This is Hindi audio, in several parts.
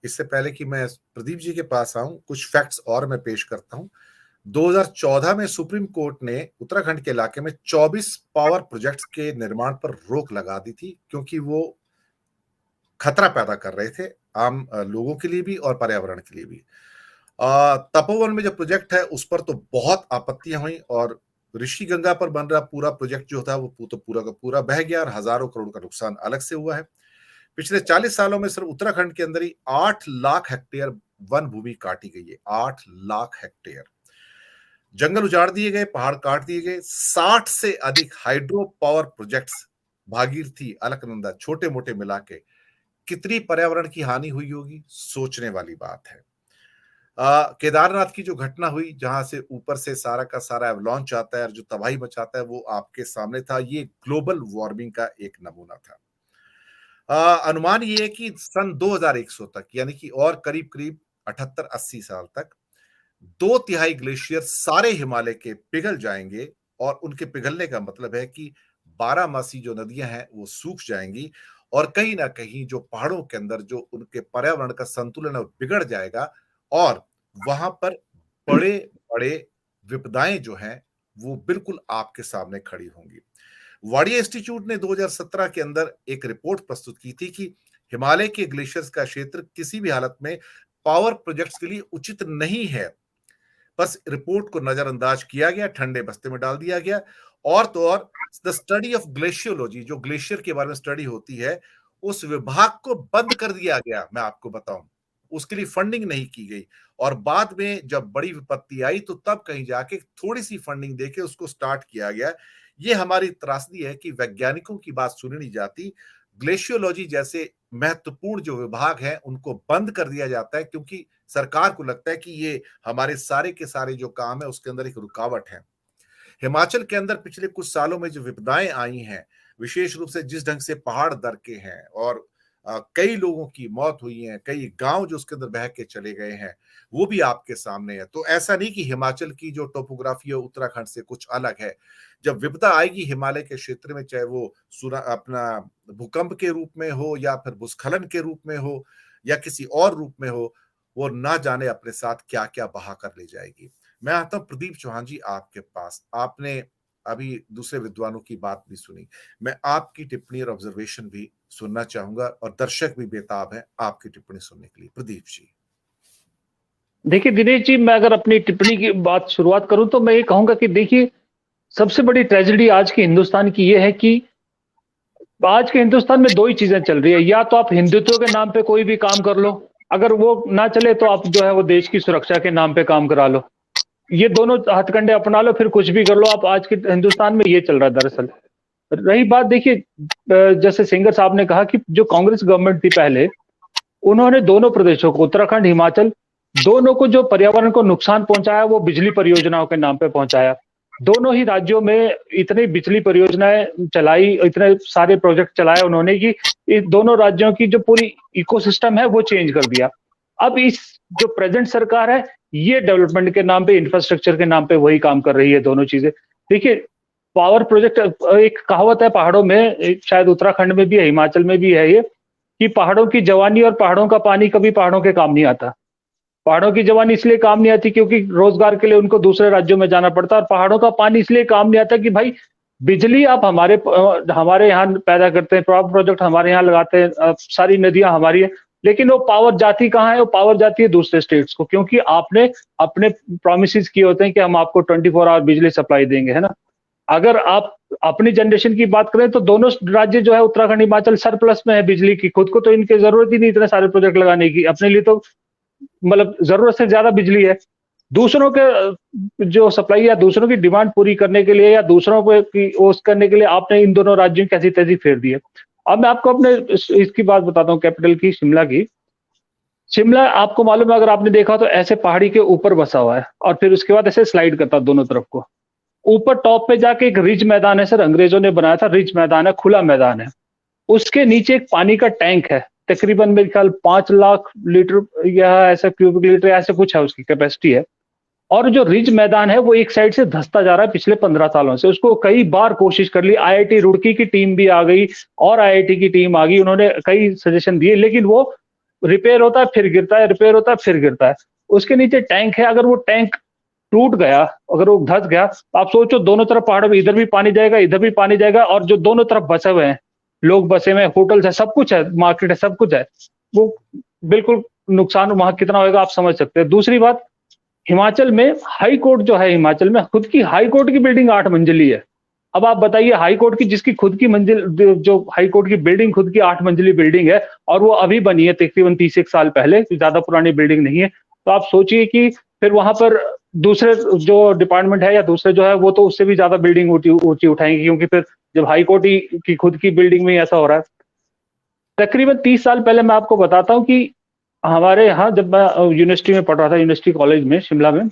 इससे पहले कि मैं प्रदीप जी के पास आऊं, कुछ फैक्ट्स और मैं पेश करता हूं। 2014 में सुप्रीम कोर्ट ने उत्तराखंड के इलाके में 24 पावर प्रोजेक्ट्स के निर्माण पर रोक लगा दी थी, क्योंकि वो खतरा पैदा कर रहे थे आम लोगों के लिए भी और पर्यावरण के लिए भी। तपोवन में जो प्रोजेक्ट है उस पर तो बहुत आपत्तियां हुई, और ऋषि गंगा पर बन रहा पूरा प्रोजेक्ट जो था वो तो पूरा का पूरा बह गया और हजारों करोड़ का नुकसान अलग से हुआ है। पिछले 40 सालों में सिर्फ उत्तराखंड के अंदर ही 8 लाख हेक्टेयर वन भूमि काटी गई है। 8 लाख हेक्टेयर जंगल उजाड़ दिए गए, पहाड़ काट दिए गए। 60 से अधिक hydro power projects, Bhagirathi, Alaknanda, छोटे मोटे मिला के कितनी पर्यावरण की हानि हुई होगी, सोचने वाली बात है। केदारनाथ की जो घटना हुई, जहां से ऊपर से सारा का सारा एवलॉन्च आता है और जो तबाही मचाता है, वो आपके सामने था। ये ग्लोबल वार्मिंग का एक नमूना था। अनुमान ये है कि सन 2100 तक, यानी कि और करीब करीब 78-80 साल तक 2/3 ग्लेशियर सारे हिमालय के पिघल जाएंगे, और उनके पिघलने का मतलब है कि 12मासी जो नदियां हैं वो सूख जाएंगी, और कहीं ना कहीं जो पहाड़ों के अंदर जो उनके पर्यावरण का संतुलन है वो बिगड़ जाएगा, और वहां पर बड़े बड़े विपदाएं जो हैं वो बिल्कुल आपके सामने खड़ी होंगी। वाडिया इंस्टीट्यूट ने 2017 के अंदर एक रिपोर्ट प्रस्तुत की थी कि हिमालय के ग्लेशियर्स का क्षेत्र किसी भी हालत में पावर प्रोजेक्ट्स के लिए उचित नहीं है। बस रिपोर्ट को नजरअंदाज किया गया, ठंडे बस्ते में डाल दिया गया। और तो और द स्टडी ऑफ ग्लेशियोलॉजी, जो ग्लेशियर के बारे में स्टडी होती है, उस विभाग को बंद कर दिया गया। मैं आपको बताऊं, उसके लिए फंडिंग नहीं की गई, और बाद में जब बड़ी विपत्ति आई तो तब कहीं जाके थोड़ी सी फंडिंग देके उसको स्टार्ट किया गया। ये हमारी त्रासदी है कि वैज्ञानिकों की बात सुनी नहीं जाती। ग्लेशियोलॉजी जैसे महत्वपूर्ण जो विभाग हैं उनको बंद कर दिया जाता है, क्योंकि सरकार को लगता है कि ये हमारे सारे के सारे जो काम है उसके अंदर एक रुकावट है। हिमाचल के अंदर पिछले कुछ सालों में जो विपदाएं आई हैं, विशेष रूप से जिस ढंग से पहाड़ दरके हैं और कई लोगों की मौत हुई है, कई गांव जो उसके अंदर बह के चले गए हैं, वो भी आपके सामने है। तो ऐसा नहीं कि हिमाचल की जो टोपोग्राफी है उत्तराखंड से कुछ अलग है। जब विपदा आएगी हिमालय के क्षेत्र में, चाहे वो अपना भूकंप के रूप में हो, या फिर भूस्खलन के रूप में हो, या किसी और रूप में हो, वो ना जाने अपने साथ क्या क्या बहा कर ले जाएगी। मैं आता हूं प्रदीप चौहान जी आपके पास। आपने अभी दूसरे विद्वानों की बात भी सुनी, मैं आपकी टिप्पणी और ऑब्जर्वेशन भी सुनना चाहूंगा, और दर्शक भी बेताब हैं आपकी टिप्पणी सुनने के लिए। प्रदीप जी। देखिए दिनेश जी, मैं अगर अपनी टिप्पणी की बात शुरुआत करूं तो मैं ये कहूंगा कि देखिए, सबसे बड़ी ट्रेजेडी आज के हिंदुस्तान की ये है कि आज के हिंदुस्तान में दो ही चीजें चल रही है। या तो आप हिंदुत्व के नाम पे कोई भी काम कर लो, अगर वो ना चले तो आप जो है वो देश की सुरक्षा के नाम पे काम करा लो। ये दोनों हथकंडे अपना लो, फिर कुछ भी कर लो आप। आज के हिंदुस्तान में ये चल रहा है। दरअसल रही बात, देखिए जैसे सिंगर साहब ने कहा कि जो कांग्रेस गवर्नमेंट थी पहले, उन्होंने दोनों प्रदेशों को, उत्तराखंड, हिमाचल, दोनों को जो पर्यावरण को नुकसान पहुंचाया वो बिजली परियोजनाओं के नाम पे पहुंचाया। दोनों ही राज्यों में इतनी बिजली परियोजनाएं चलाई, इतने सारे प्रोजेक्ट चलाए उन्होंने कि इन दोनों राज्यों की जो पूरी इकोसिस्टम है वो चेंज कर दिया। अब इस जो प्रेजेंट सरकार है, ये डेवलपमेंट के नाम पे, इंफ्रास्ट्रक्चर के नाम पे वही काम कर रही है, दोनों चीजें। देखिए, पावर प्रोजेक्ट, एक कहावत है पहाड़ों में, शायद उत्तराखंड में भी है, हिमाचल में भी है ये, कि पहाड़ों की जवानी और पहाड़ों का पानी कभी पहाड़ों के काम नहीं आता। पहाड़ों की जवानी इसलिए काम नहीं आती क्योंकि रोजगार के लिए उनको दूसरे राज्यों में जाना पड़ता है, और पहाड़ों का पानी इसलिए काम नहीं आता कि भाई बिजली आप हमारे यहाँ पैदा करते हैं, पावर प्रोजेक्ट हमारे यहाँ लगाते हैं, सारी नदियां हमारी है, लेकिन वो पावर जाती कहाँ है? वो पावर जाती है दूसरे स्टेट्स को, क्योंकि आपने अपने प्रोमिस किए होते हैं कि हम आपको 24 आवर बिजली सप्लाई देंगे, है ना। अगर आप अपनी जनरेशन की बात करें तो दोनों राज्य जो है, उत्तराखंड, हिमाचल, सरप्लस में है बिजली की। खुद को तो इनकी जरूरत ही नहीं इतने सारे प्रोजेक्ट लगाने की, अपने लिए तो मतलब जरूरत से ज्यादा बिजली है। दूसरों के जो सप्लाई या दूसरों की डिमांड पूरी करने के लिए या दूसरों को ओस करने के लिए आपने इन दोनों राज्यों की कैसी तेजी फेर दी है। अब मैं आपको अपने इसकी बात बताता हूँ, कैपिटल की, शिमला की। शिमला आपको मालूम है, अगर आपने देखा तो ऐसे पहाड़ी के ऊपर बसा हुआ है, और फिर उसके बाद ऐसे स्लाइड करता दोनों तरफ को। ऊपर टॉप पे जाके एक रिज मैदान है, सर, अंग्रेजों ने बनाया था, रिज मैदान है, खुला मैदान है। उसके नीचे एक पानी का टैंक है, तकरीबन मेरे ख्याल 5 लाख लीटर या ऐसा क्यूबिक लीटर ऐसा कुछ है उसकी कैपेसिटी है। और जो रिज मैदान है वो एक साइड से धंसता जा रहा है पिछले 15 सालों से। उसको कई बार कोशिश कर ली, आईआईटी रुड़की की टीम भी आ गई और आईआईटी की टीम आ गई, उन्होंने कई सजेशन दिए, लेकिन वो रिपेयर होता है फिर गिरता है, रिपेयर होता है फिर गिरता है। उसके नीचे टैंक है, अगर वो टैंक टूट गया, अगर वो धंस गया, तो आप सोचो दोनों तरफ पहाड़ में, इधर भी पानी जाएगा, इधर भी पानी जाएगा, और जो दोनों तरफ बसे हुए हैं, लोग बसे हुए हैं, होटल्स है, सब कुछ है, मार्केट है, सब कुछ है, वो बिल्कुल नुकसान वहां कितना होगा आप समझ सकते हैं। दूसरी बात, हिमाचल में हाई कोर्ट जो है, हिमाचल में खुद की हाई कोर्ट की बिल्डिंग 8 मंजिली है। अब आप बताइए, हाई कोर्ट की, जिसकी खुद की मंजिल, जो हाई कोर्ट की बिल्डिंग खुद की 8 मंजिली बिल्डिंग है, और वो अभी बनी है तकरीबन 30 साल पहले, ज्यादा पुरानी बिल्डिंग नहीं है। तो आप सोचिए कि फिर वहां पर दूसरे जो डिपार्टमेंट है या दूसरे जो है, वो तो उससे भी ज्यादा बिल्डिंग ऊंची ऊंची उठाएंगे, क्योंकि फिर जब हाई कोर्ट ही की खुद की बिल्डिंग में ऐसा हो रहा है। तकरीबन 30 साल पहले मैं आपको बताता हूँ कि हमारे यहाँ, जब मैं यूनिवर्सिटी में पढ़ रहा था, यूनिवर्सिटी कॉलेज में शिमला में,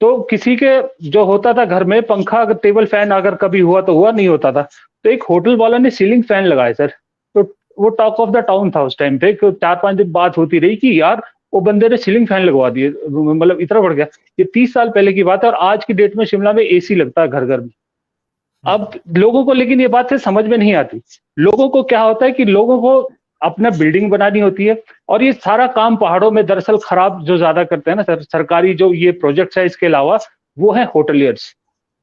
तो किसी के जो होता था घर में पंखा, अगर टेबल फैन अगर कभी हुआ तो हुआ, नहीं होता था, तो एक होटल वाला ने सीलिंग फैन लगाया सर। तो वो टॉक ऑफ द टाउन था उस टाइम पे, 4-5 दिन बात होती रही कि यार वो बंदे ने सीलिंग फैन लगवा दिए, मतलब इतना बढ़ गया। ये 30 साल पहले की बात है, और आज की डेट में शिमला में एसी लगता है घर घर में। अब लोगों को लेकिन ये बात से समझ में नहीं आती। लोगों को क्या होता है कि लोगों को अपना बिल्डिंग बनानी होती है, और ये सारा काम पहाड़ों में दरअसल खराब जो ज्यादा करते हैं ना सर, सरकारी जो ये प्रोजेक्ट्स है, इसके अलावा वो है होटलियर्स।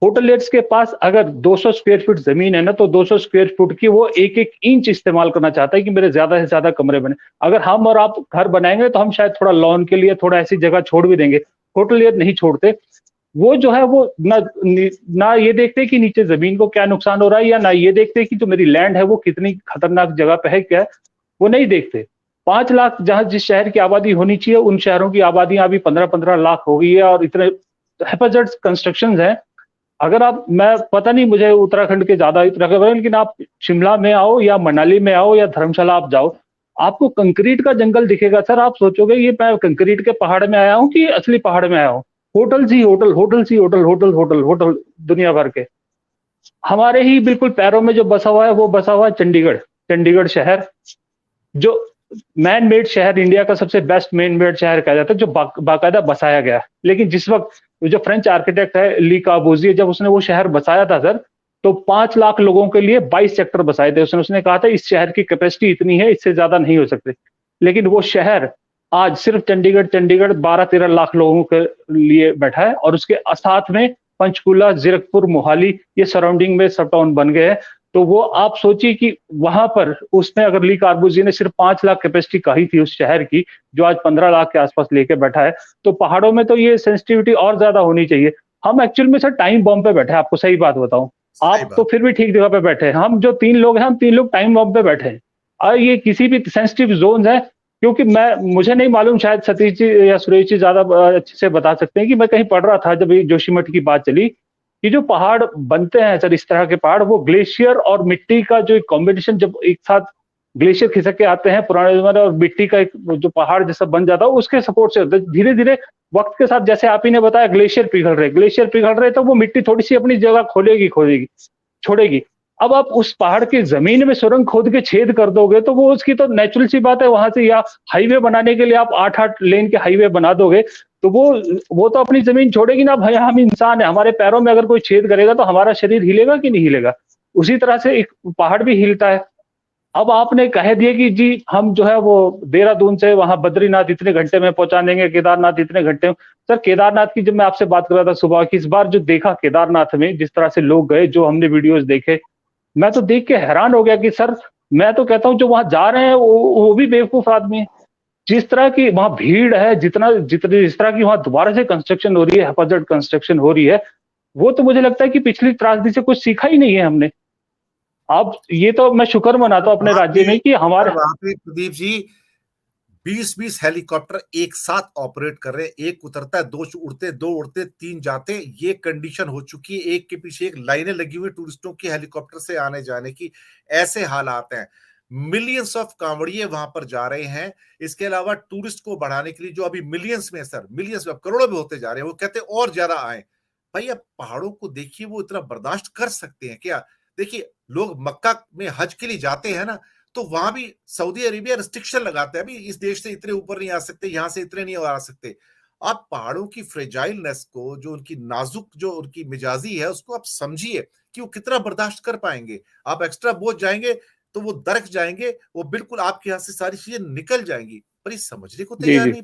होटलियर्स के पास अगर 200 स्क्वायर फीट जमीन है ना, तो 200 स्क्वायर फुट की वो एक एक इंच इस्तेमाल करना चाहता है कि मेरे ज्यादा से ज्यादा कमरे बने। अगर हम और आप घर बनाएंगे तो हम शायद थोड़ा लॉन के लिए थोड़ा ऐसी जगह छोड़ भी देंगे, होटलियर नहीं छोड़ते। वो जो है वो ना ये देखते कि नीचे जमीन को क्या नुकसान हो रहा है, या ना ये देखते कि जो मेरी लैंड है वो कितनी खतरनाक जगह पे है, क्या है, वो नहीं देखते। 5 लाख जहां जिस शहर की आबादी होनी चाहिए, उन शहरों की आबादियां अभी 15-15 लाख हो गई है, और इतने हेफाजत कंस्ट्रक्शन है। अगर आप, मैं पता नहीं मुझे उत्तराखंड के ज्यादा उत्तराखंड, लेकिन आप शिमला में आओ या मनाली में आओ या धर्मशाला आप जाओ, आपको कंक्रीट का जंगल दिखेगा सर। आप सोचोगे ये मैं कंक्रीट के पहाड़ में आया हूँ कि असली पहाड़ में आया हूँ। होटल्स ही होटल, होटल्स ही होटल, होटल होटल होटल, दुनिया भर के। हमारे ही बिल्कुल पैरों में जो बसा हुआ है, वो बसा हुआ है चंडीगढ़। चंडीगढ़ शहर जो मैन मेड शहर, इंडिया का सबसे बेस्ट मैन मेड शहर कहा जाता है, जो बाकायदा बसाया गया है। लेकिन जिस वक्त जो फ्रेंच आर्किटेक्ट है ली काबूजिए, जब उसने वो शहर बसाया था सर, तो 5 लाख लोगों के लिए 22 सेक्टर बसाए थे उसने। उसने कहा था इस शहर की कैपेसिटी इतनी है, इससे ज्यादा नहीं हो सकते। लेकिन वो शहर आज सिर्फ चंडीगढ़, चंडीगढ़ 12-13 लाख लोगों के लिए बैठा है, और उसके साथ में पंचकुला, जीरकपुर, मोहाली, ये सराउंडिंग में सब टाउन बन गए हैं। तो वो आप सोचिए कि वहां पर उसने, अगर ली कार्बूजी ने सिर्फ 5 लाख कैपेसिटी कही थी उस शहर की, जो आज 15 लाख के आसपास लेके बैठा है, तो पहाड़ों में तो ये सेंसिटिविटी और ज्यादा होनी चाहिए। हम एक्चुअल में सर टाइम बॉम्ब पे बैठे हैं, आपको सही बात बताऊं। सही आप तो बात। फिर भी ठीक जगह पे बैठे हैं, हम जो 3 लोग हैं, हम 3 लोग टाइम बॉम्ब पे बैठे हैं। और ये किसी भी सेंसिटिव जोन है, क्योंकि मुझे नहीं मालूम, शायद सतीश जी या सुरेश जी ज्यादा अच्छे से बता सकते हैं, कि मैं कहीं पढ़ रहा था जब ये जोशीमठ की बात चली, कि जो पहाड़ बनते हैं सर, इस तरह के पहाड़, वो ग्लेशियर और मिट्टी का जो एक कॉम्बिनेशन, जब एक साथ ग्लेशियर खिसक के आते हैं पुराने जमाने, और मिट्टी का एक जो पहाड़ जैसा बन जाता है, उसके सपोर्ट से होता है। धीरे धीरे वक्त के साथ, जैसे आप ही ने बताया, ग्लेशियर पिघल रहे, तो वो मिट्टी थोड़ी सी अपनी जगह खोलेगी, खोदेगी, छोड़ेगी। अब आप उस पहाड़ की जमीन में सुरंग खोद के छेद कर दोगे, तो वो उसकी तो नेचुरल सी बात है, वहां से, या हाईवे बनाने के लिए आप 8-8 लेन के हाईवे बना दोगे, तो वो तो अपनी जमीन छोड़ेगी ना भाई। हम इंसान है, हमारे पैरों में अगर कोई छेद करेगा तो हमारा शरीर हिलेगा कि नहीं हिलेगा। उसी तरह से एक पहाड़ भी हिलता है। अब आपने कह दिया कि जी हम जो है वो देहरादून से वहां बद्रीनाथ इतने घंटे में पहुंचा देंगे, केदारनाथ इतने घंटे में। सर केदारनाथ की जब मैं आपसे बात कर रहा था सुबह की, इस बार जो देखा केदारनाथ में, जिस तरह से लोग गए, जो हमने वीडियोस देखे, मैं तो देख के हैरान हो गया कि सर, मैं तो कहता हूँ जो वहां जा रहे हैं वो भी बेवकूफ आदमी है। जिस तरह की वहां भीड़ है, जिस तरह की वहां दोबारा से कंस्ट्रक्शन हो रही है, हेफाजत कंस्ट्रक्शन हो रही है, वो तो मुझे लगता है कि पिछली त्रासदी से कुछ सीखा ही नहीं है हमने। अब ये तो मैं शुक्र मनाता हूँ अपने राज्य में कि हमारे, वहां पे प्रदीप जी 20-20 हेलीकॉप्टर एक साथ ऑपरेट कर रहे हैं। एक उतरता है, दो उड़ते, 3 जाते। ये कंडीशन हो चुकी है, एक के पीछे एक लाइनें लगी हुई टूरिस्टों की हेलीकॉप्टर से आने जाने की। ऐसे हालात हैं। मिलियंस ऑफ कांवड़िए वहां पर जा रहे हैं। इसके अलावा टूरिस्ट को बढ़ाने के लिए, जो अभी मिलियंस में सर, मिलियंस में, करोड़ों में होते जा रहे हैं, वो कहते हैं और ज्यादा आए। भाई अब पहाड़ों को देखिए, वो इतना बर्दाश्त कर सकते हैं क्या? देखिए, लोग मक्का में हज के लिए जाते हैं ना, तो वहां भी सऊदी अरेबिया रिस्ट्रिक्शन लगाता है, अभी इस देश से इतने ऊपर नहीं आ सकते, यहां से इतने नहीं आ सकते। आप पहाड़ों की फ्रेजाइलनेस को, जो उनकी नाजुक, जो उनकी मिजाजी है, उसको आप समझिए कि वो कितना बर्दाश्त कर पाएंगे। आप एक्स्ट्रा बोझ जाएंगे तो वो दरक जाएंगे, वो बिल्कुल आपके हाथ से सारी चीजें निकल जाएंगी। पर ये समझने को जी तैयार जी नहीं।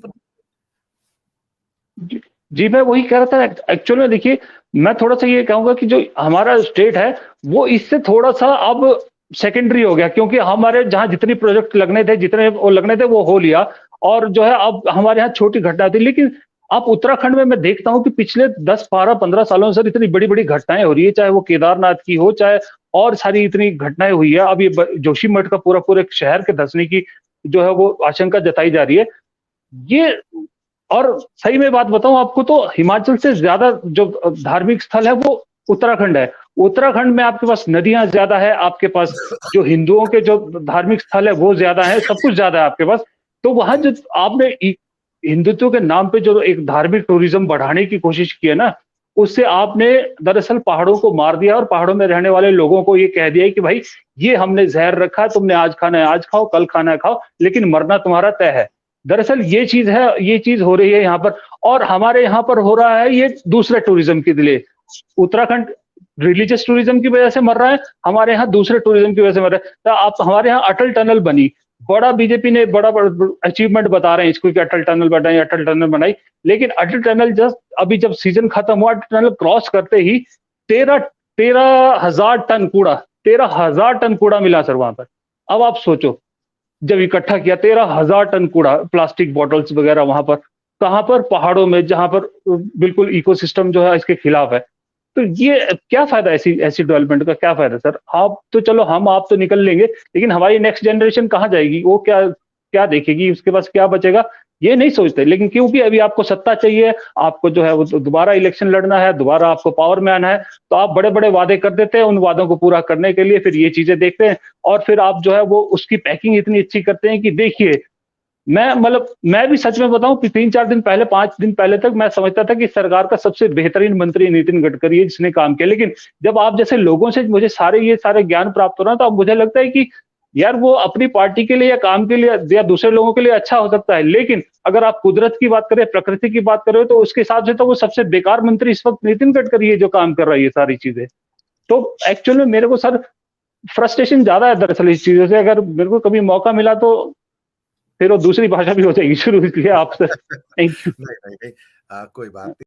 जी जी, मैं वही कह रहा था एक्चुअल में। देखिए, मैं थोड़ा-सा ये कहूँगा कि जो हमारा स्टेट है, वो इससे थोड़ा-सा अब सेकेंडरी हो गया, क्योंकि हमारे जहाँ जितनी प्रोजेक्ट लगने थे, जितने वो लगने थे, वो हो लिया। और जो है अब हमारे यहाँ छोटी घटना थी, लेकिन अब उत्तराखंड में मैं देखता हूँ कि पिछले 10, 12, 15 सालों से इतनी बड़ी-बड़ी घटनाएँ हो रही है, चाहे वो केदारनाथ की हो, चाहे और सारी इतनी घटनाएँ हुई है। अब ये जोशीमठ का पूरा-पूरा एक शहर के धँसने की जो है वो आशंका जताई जा रही है। ये और सही में बात बताऊँ आपको, तो हिमाचल से ज़्यादा जो धार्मिक स्थल है वो उत्तराखंड है। उत्तराखंड में आपके पास नदियाँ ज़्यादा है, आपके पास जो हिंदुओं के जो धार्मिक स्थल है वो ज़्यादा है, सब कुछ ज़्यादा है आपके पास। तो वहाँ जी, जो आपने हिंदुत्व के नाम पे जो एक धार्मिक टूरिज़्म बढ़ाने की कोशिश की है ना, उससे आपने दरअसल पहाड़ों को मार दिया और पहाड़ों में रहने वाले लोगों को ये कह दिया है कि भाई, ये हमने ज़हर रखा है, तुमने आज खाना है आज खाओ, कल खाना है खाओ, लेकिन मरना तुम्हारा तय है। दरअसल ये चीज़ है, ये चीज़ हो रही है यहाँ पर। और हमारे यहाँ पर हो रहा है ये दूसरे टूरिज्म के लिए। उत्तराखंड रिलीजियस टूरिज्म की वजह से मर रहा है, हमारे यहाँ दूसरे टूरिज्म की वजह से मर रहा है। तो आप हमारे यहाँ अटल टनल बनी, बड़ा बीजेपी ने बड़ा अचीवमेंट बता रहे हैं इसको कि अटल टनल बनाई, अटल टनल बनाई। लेकिन अटल टनल जस्ट अभी जब सीजन खत्म हुआ, अटल टनल क्रॉस करते ही 13 13,000 टन कूड़ा, 13,000 टन कूड़ा मिला सर वहां पर। अब आप सोचो, जब इकट्ठा किया 13,000 टन कूड़ा, प्लास्टिक बॉटल्स वगैरह वहां पर, कहां पर? पहाड़ों में, जहां पर बिल्कुल इकोसिस्टम जो है इसके खिलाफ है। तो ये क्या फायदा, ऐसी ऐसी डेवलपमेंट का क्या फायदा सर? आप तो चलो, हम आप तो निकल लेंगे, लेकिन हमारी नेक्स्ट जनरेशन कहाँ जाएगी? वो क्या क्या देखेगी? उसके पास क्या बचेगा? ये नहीं सोचते। लेकिन क्योंकि अभी आपको सत्ता चाहिए, आपको जो है वो दोबारा इलेक्शन लड़ना है, दोबारा आपको पावर में आना है, तो आप बड़े बड़े वादे कर देते हैं। उन वादों को पूरा करने के लिए फिर ये चीजें देखते हैं, और फिर आप जो है वो उसकी पैकिंग इतनी अच्छी करते हैं कि देखिए, मैं भी सच में बताऊं कि 3-4 दिन पहले, 5 दिन पहले तक मैं समझता था कि सरकार का सबसे बेहतरीन मंत्री नितिन गडकरी है, जिसने काम किया। लेकिन जब आप जैसे लोगों से मुझे ये सारे ज्ञान प्राप्त हो रहा है, तो अब मुझे लगता है कि यार, वो अपनी पार्टी के लिए या काम के लिए या दूसरे लोगों के लिए अच्छा हो सकता है, लेकिन अगर आप कुदरत की बात करें, प्रकृति की बात करें, तो उसके हिसाब से तो वो सबसे बेकार मंत्री इस वक्त नितिन गडकरी है, जो काम कर रहा है ये सारी चीजें। तो एक्चुअल में मेरे को सर फ्रस्ट्रेशन ज्यादा है दरअसल इस चीजों से। अगर मेरे को कभी मौका मिला तो फिर वो दूसरी भाषा भी हो जाएगी शुरू, इसलिए आपसे थैंक यू। नहीं, नहीं, नहीं, कोई बात नहीं।